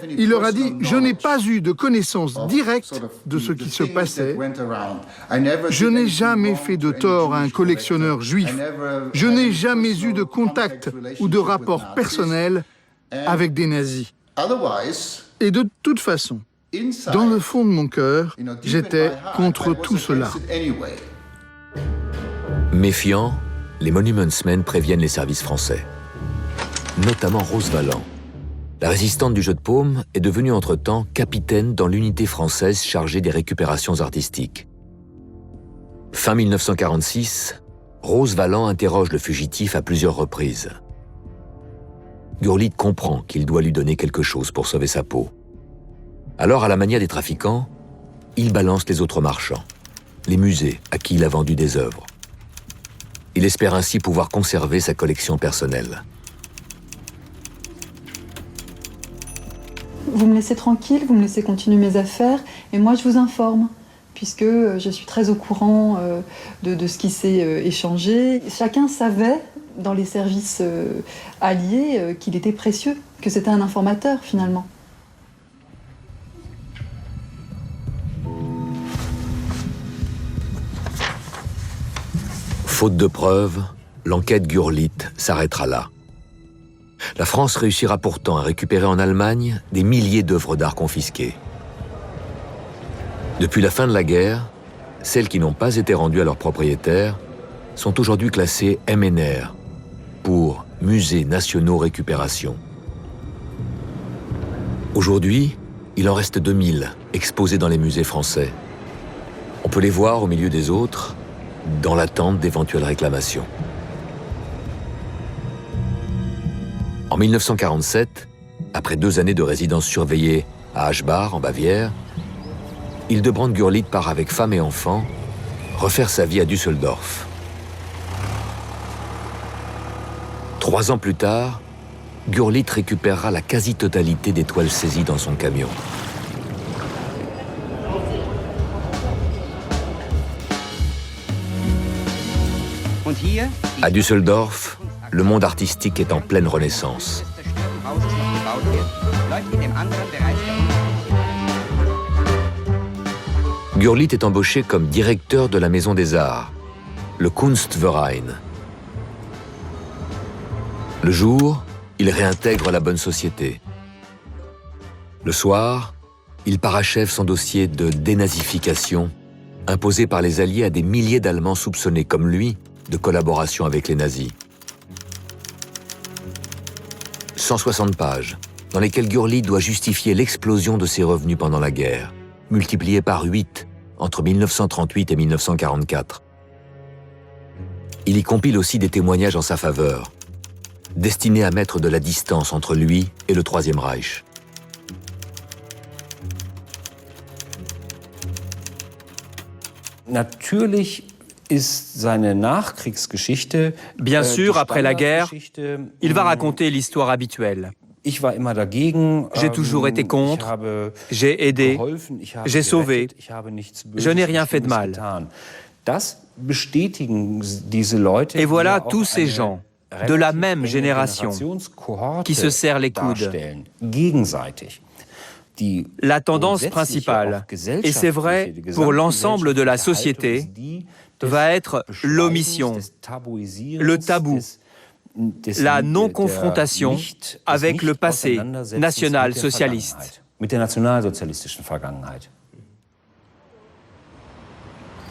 il leur a dit « Je n'ai pas eu de connaissance directe de ce qui se passait. Je n'ai jamais fait de tort à un collectionneur juif. Je n'ai jamais eu de contact ou de rapport personnel avec des nazis. Et de toute façon, dans le fond de mon cœur, j'étais contre tout cela. » Méfiants, les Monumentsmen préviennent les services français, notamment Rose Valland. La résistante du jeu de paume est devenue entre-temps capitaine dans l'unité française chargée des récupérations artistiques. Fin 1946, Rose Valland interroge le fugitif à plusieurs reprises. Gurlitt comprend qu'il doit lui donner quelque chose pour sauver sa peau. Alors, à la manière des trafiquants, il balance les autres marchands, les musées à qui il a vendu des œuvres. Il espère ainsi pouvoir conserver sa collection personnelle. Vous me laissez tranquille, vous me laissez continuer mes affaires, et moi je vous informe, puisque je suis très au courant de ce qui s'est échangé. Chacun savait, dans les services alliés, qu'il était précieux, que c'était un informateur finalement. Faute de preuves, l'enquête Gurlitt s'arrêtera là. La France réussira pourtant à récupérer en Allemagne des milliers d'œuvres d'art confisquées. Depuis la fin de la guerre, celles qui n'ont pas été rendues à leurs propriétaires sont aujourd'hui classées MNR, pour Musées Nationaux Récupération. Aujourd'hui, il en reste 2000 exposés dans les musées français. On peut les voir au milieu des autres, dans l'attente d'éventuelles réclamations. En 1947, après 2 années de résidence surveillée à Aschbach, en Bavière, Hildebrand Gurlitt part avec femme et enfants refaire sa vie à Düsseldorf. 3 ans plus tard, Gurlitt récupérera la quasi-totalité des toiles saisies dans son camion. À Düsseldorf, le monde artistique est en pleine renaissance. Gurlitt est embauché comme directeur de la Maison des Arts, le Kunstverein. Le jour, il réintègre la bonne société. Le soir, il parachève son dossier de dénazification imposé par les Alliés à des milliers d'Allemands soupçonnés, comme lui, de collaboration avec les nazis. 160 pages, dans lesquelles Gurlitt doit justifier l'explosion de ses revenus pendant la guerre, multipliés par 8 entre 1938 et 1944. Il y compile aussi des témoignages en sa faveur, destinés à mettre de la distance entre lui et le Troisième Reich. Bien sûr, après la guerre, il va raconter l'histoire habituelle. J'ai toujours été contre, j'ai aidé, j'ai sauvé, je n'ai rien fait de mal. Et voilà tous ces gens de la même génération qui se serrent les coudes. La tendance principale, et c'est vrai pour l'ensemble de la société, va être l'omission, le tabou, la non-confrontation avec le passé national-socialiste.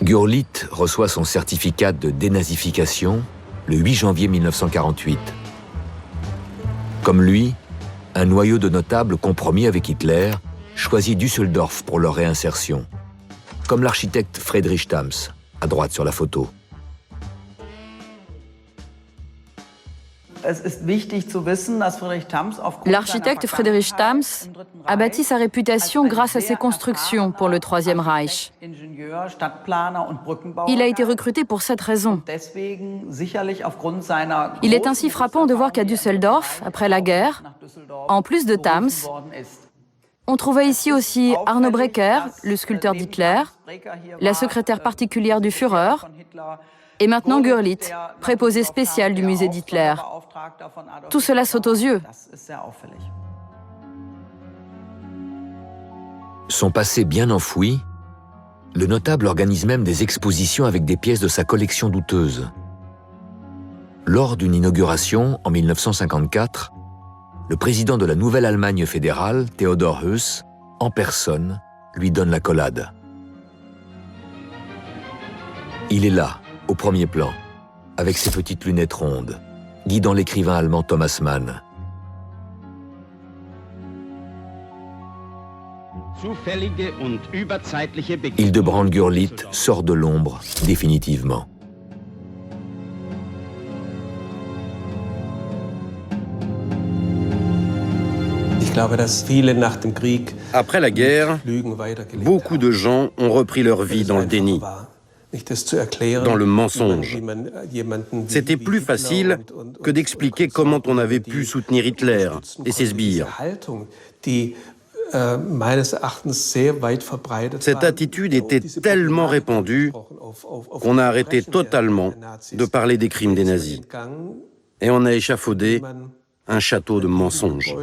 Gurlitt reçoit son certificat de dénazification le 8 janvier 1948. Comme lui, un noyau de notables compromis avec Hitler choisit Düsseldorf pour leur réinsertion, comme l'architecte Friedrich Thams, à droite sur la photo. L'architecte Friedrich Thams a bâti sa réputation grâce à ses constructions pour le Troisième Reich. Il a été recruté pour cette raison. Il est ainsi frappant de voir qu'à Düsseldorf, après la guerre, en plus de Thams, on trouvait ici aussi Arno Breker, le sculpteur d'Hitler, la secrétaire particulière du Führer, et maintenant Gurlitt, préposé spécial du musée d'Hitler. Tout cela saute aux yeux. Son passé bien enfoui, le notable organise même des expositions avec des pièces de sa collection douteuse. Lors d'une inauguration en 1954, le président de la Nouvelle-Allemagne fédérale, Theodor Heuss, en personne, lui donne l'accolade. Il est là, au premier plan, avec ses petites lunettes rondes, guidant l'écrivain allemand Thomas Mann. Hildebrand Gurlitt sort de l'ombre définitivement. Après la guerre, beaucoup de gens ont repris leur vie dans le déni, dans le mensonge. C'était plus facile que d'expliquer comment on avait pu soutenir Hitler et ses sbires. Cette attitude était tellement répandue qu'on a arrêté totalement de parler des crimes des nazis. Et on a échafaudé un château de mensonges.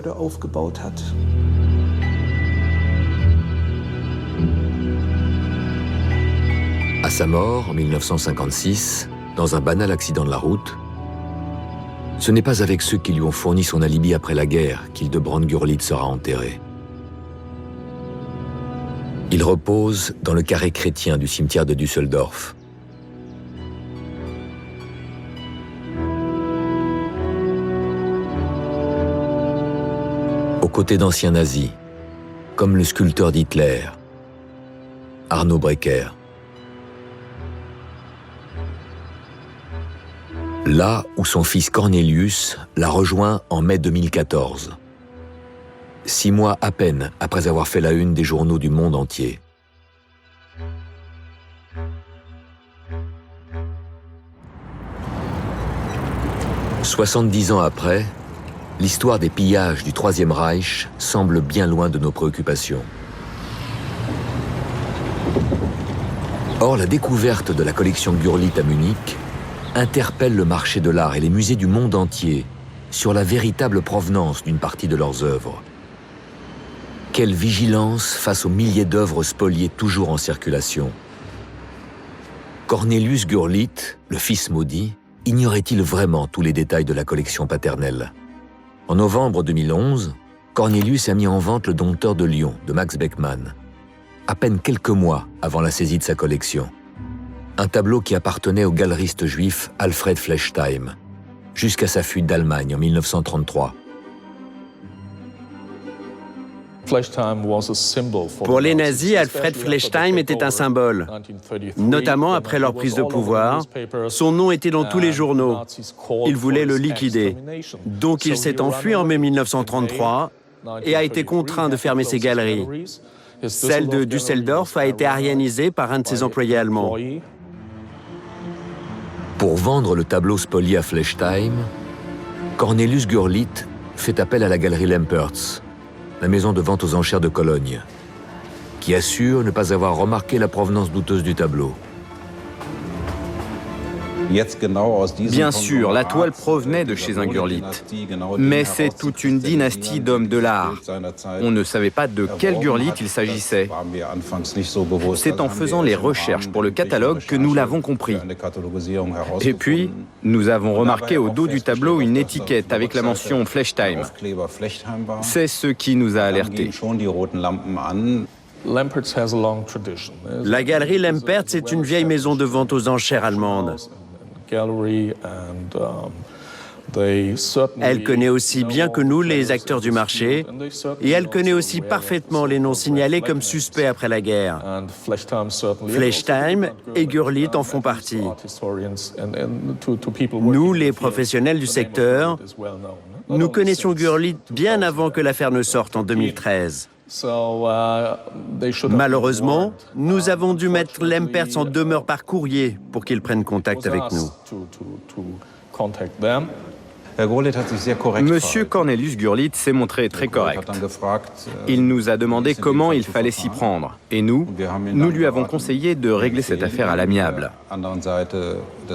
À sa mort, en 1956, dans un banal accident de la route, ce n'est pas avec ceux qui lui ont fourni son alibi après la guerre qu'Hildebrand Gurlitt sera enterré. Il repose dans le carré chrétien du cimetière de Düsseldorf. Aux côtés d'anciens nazis, comme le sculpteur d'Hitler, Arno Breker. Là où son fils Cornelius l'a rejoint en mai 2014. 6 mois à peine après avoir fait la une des journaux du monde entier. « 70 ans après, l'histoire des pillages du Troisième Reich semble bien loin de nos préoccupations. Or, la découverte de la collection Gurlitt à Munich interpelle le marché de l'art et les musées du monde entier sur la véritable provenance d'une partie de leurs œuvres. Quelle vigilance face aux milliers d'œuvres spoliées toujours en circulation. Cornelius Gurlitt, le fils maudit, ignorait-il vraiment tous les détails de la collection paternelle? En novembre 2011, Cornelius a mis en vente Le Dompteur de Lyon de Max Beckmann, à peine quelques mois avant la saisie de sa collection. Un tableau qui appartenait au galeriste juif Alfred Flechtheim, jusqu'à sa fuite d'Allemagne en 1933. Pour les nazis, Alfred Flechtheim était un symbole, notamment après leur prise de pouvoir. Son nom était dans tous les journaux. Ils voulaient le liquider. Donc il s'est enfui en mai 1933 et a été contraint de fermer ses galeries. Celle de Düsseldorf a été arianisée par un de ses employés allemands. Pour vendre le tableau spolié à Flechtheim, Cornelius Gurlitt fait appel à la galerie Lempertz, la maison de vente aux enchères de Cologne, qui assure ne pas avoir remarqué la provenance douteuse du tableau. Bien sûr, la toile provenait de chez un Gurlitt, mais c'est toute une dynastie d'hommes de l'art. On ne savait pas de quel Gurlitt il s'agissait. C'est en faisant les recherches pour le catalogue que nous l'avons compris. Et puis, nous avons remarqué au dos du tableau une étiquette avec la mention Flechtheim. C'est ce qui nous a alertés. La galerie Lempertz est une vieille maison de vente aux enchères allemande. Elle connaît aussi bien que nous les acteurs du marché, et elle connaît aussi parfaitement les noms signalés comme suspects après la guerre. Flechtheim et Gurlitt en font partie. Nous, les professionnels du secteur, nous connaissions Gurlitt bien avant que l'affaire ne sorte en 2013. Malheureusement, nous avons dû mettre Lempertz en demeure par courrier pour qu'il prenne contact avec nous. Monsieur Cornelius Gurlitt s'est montré très correct. Il nous a demandé comment il fallait s'y prendre. Et nous lui avons conseillé de régler cette affaire à l'amiable,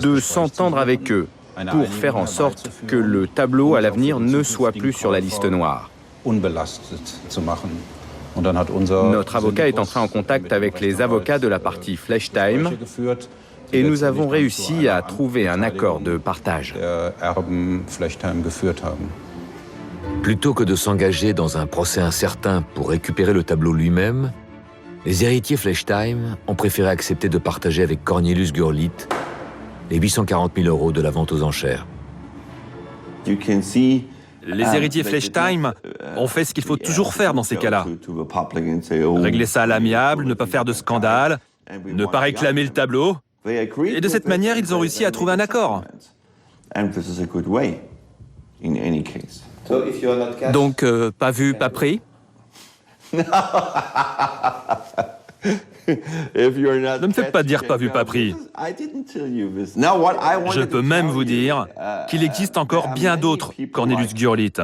de s'entendre avec eux pour faire en sorte que le tableau à l'avenir ne soit plus sur la liste noire. Notre avocat est entré en contact avec les avocats de la partie Flechtheim et nous avons réussi à trouver un accord de partage. Plutôt que de s'engager dans un procès incertain pour récupérer le tableau lui-même, les héritiers Flechtheim ont préféré accepter de partager avec Cornelius Gurlitt les 840 000 € de la vente aux enchères. Les héritiers Flechtheim ont fait ce qu'il faut toujours faire dans ces cas-là. Régler ça à l'amiable, ne pas faire de scandale, ne pas réclamer le tableau. Et de cette manière, ils ont réussi à trouver un accord. Donc, pas vu, pas pris? Ne me faites pas dire pas vu, pas pris. Je peux même vous dire qu'il existe encore bien d'autres Cornelius Gurlitt,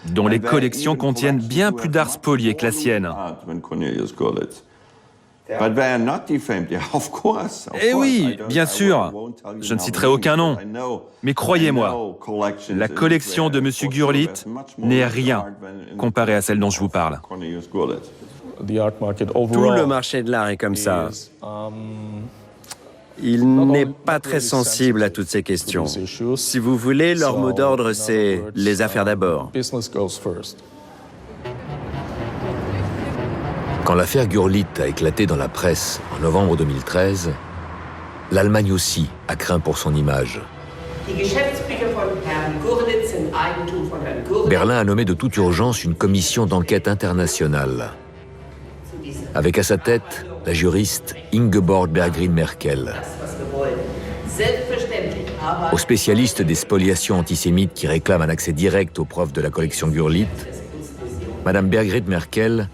dont les collections contiennent bien plus d'art spolié que la sienne. Eh oui, bien sûr, je ne citerai aucun nom, mais croyez-moi, la collection de M. Gurlitt n'est rien comparée à celle dont je vous parle. Tout le marché de l'art est comme ça. Il n'est pas très sensible à toutes ces questions. Si vous voulez, leur mot d'ordre, c'est « les affaires d'abord ». Quand l'affaire Gurlitt a éclaté dans la presse en novembre 2013, l'Allemagne aussi a craint pour son image. Berlin a nommé de toute urgence une commission d'enquête internationale, avec à sa tête la juriste Ingeborg Berggren-Merkel. Aux spécialistes des spoliations antisémites qui réclament un accès direct aux preuves de la collection Gurlitt, Madame Berggren-Merkel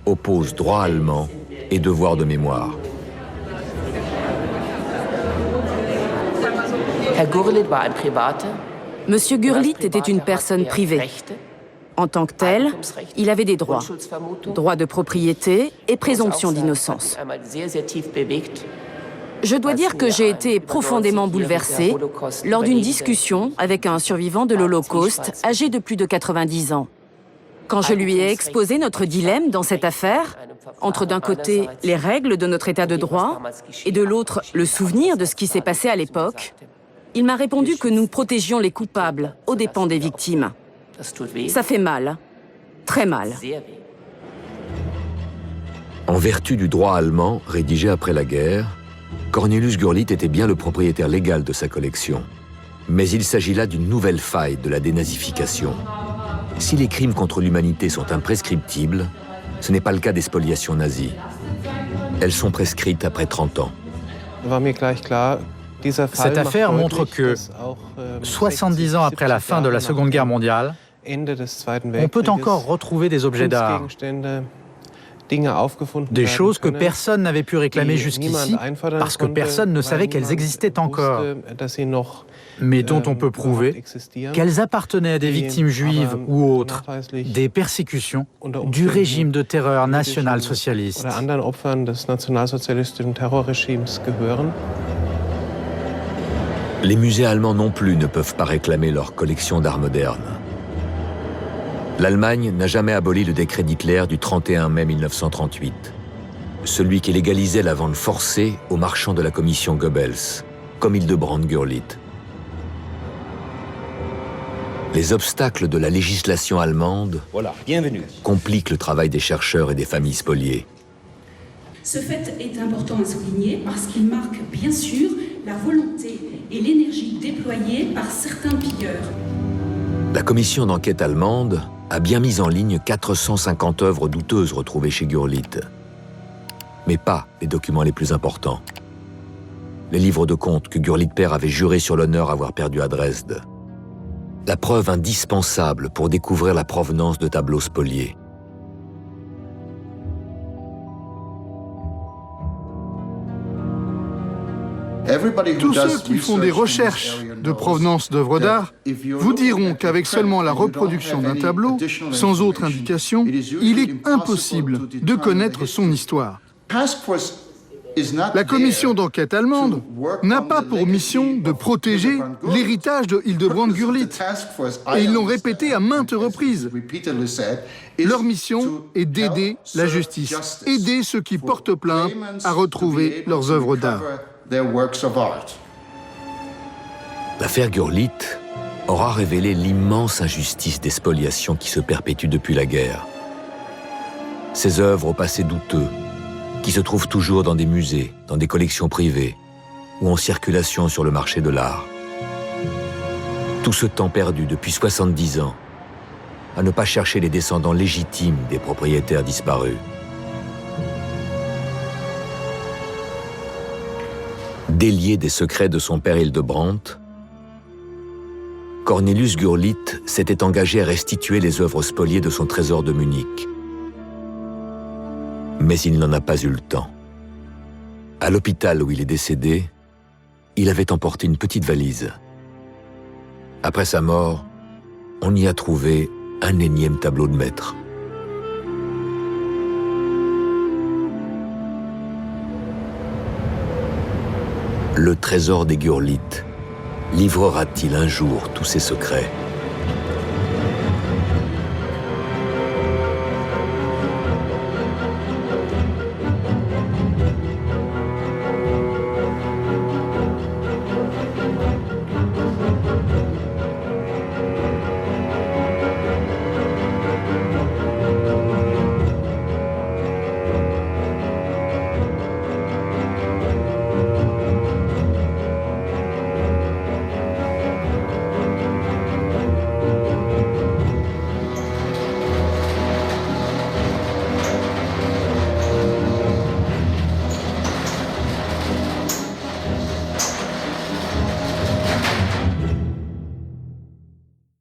oppose droit allemand et devoir de mémoire. Monsieur Gurlitt était une personne privée. En tant que tel, il avait des droits. Droit de propriété et présomption d'innocence. Je dois dire que j'ai été profondément bouleversée lors d'une discussion avec un survivant de l'Holocauste âgé de plus de 90 ans. Quand je lui ai exposé notre dilemme dans cette affaire, entre d'un côté les règles de notre état de droit et de l'autre le souvenir de ce qui s'est passé à l'époque, il m'a répondu que nous protégions les coupables aux dépens des victimes. Ça fait mal, très mal. En vertu du droit allemand rédigé après la guerre, Cornelius Gurlitt était bien le propriétaire légal de sa collection. Mais il s'agit là d'une nouvelle faille de la dénazification. Si les crimes contre l'humanité sont imprescriptibles, ce n'est pas le cas des spoliations nazies. Elles sont prescrites après 30 ans. Cette affaire montre que, 70 ans après la fin de la Seconde Guerre mondiale, on peut encore retrouver des objets d'art, des choses que personne n'avait pu réclamer jusqu'ici parce que personne ne savait qu'elles existaient encore, mais dont on peut prouver qu'elles appartenaient à des victimes juives ou autres des persécutions du régime de terreur national-socialiste. Les musées allemands non plus ne peuvent pas réclamer leur collection d'art moderne. L'Allemagne n'a jamais aboli le décret d'Hitler du 31 mai 1938, celui qui légalisait la vente forcée aux marchands de la commission Goebbels, comme Hildebrand Gurlitt. Les obstacles de la législation allemande compliquent le travail des chercheurs et des familles spoliées. Ce fait est important à souligner parce qu'il marque bien sûr la volonté et l'énergie déployées par certains pilleurs. La commission d'enquête allemande a bien mis en ligne 450 œuvres douteuses retrouvées chez Gurlitt. Mais pas les documents les plus importants. Les livres de comptes que Gurlitt père avait juré sur l'honneur avoir perdu à Dresde. La preuve indispensable pour découvrir la provenance de tableaux spoliés. Tous ceux qui font des recherches de provenance d'œuvres d'art vous diront qu'avec seulement la reproduction d'un tableau, sans autre indication, il est impossible de connaître son histoire. La commission d'enquête allemande n'a pas pour mission de protéger l'héritage de Hildebrand Gurlitt. Et ils l'ont répété à maintes reprises. Leur mission est d'aider la justice, aider ceux qui portent plainte à retrouver leurs œuvres d'art. L'affaire Gurlitt aura révélé l'immense injustice des spoliations qui se perpétuent depuis la guerre. Ces œuvres au passé douteux, qui se trouvent toujours dans des musées, dans des collections privées, ou en circulation sur le marché de l'art. Tout ce temps perdu depuis 70 ans, à ne pas chercher les descendants légitimes des propriétaires disparus. Délié des secrets de son père Hildebrandt, Cornelius Gurlitt s'était engagé à restituer les œuvres spoliées de son trésor de Munich. Mais il n'en a pas eu le temps. À l'hôpital où il est décédé, il avait emporté une petite valise. Après sa mort, on y a trouvé un énième tableau de maître. Le trésor des Gurlitt livrera-t-il un jour tous ses secrets ?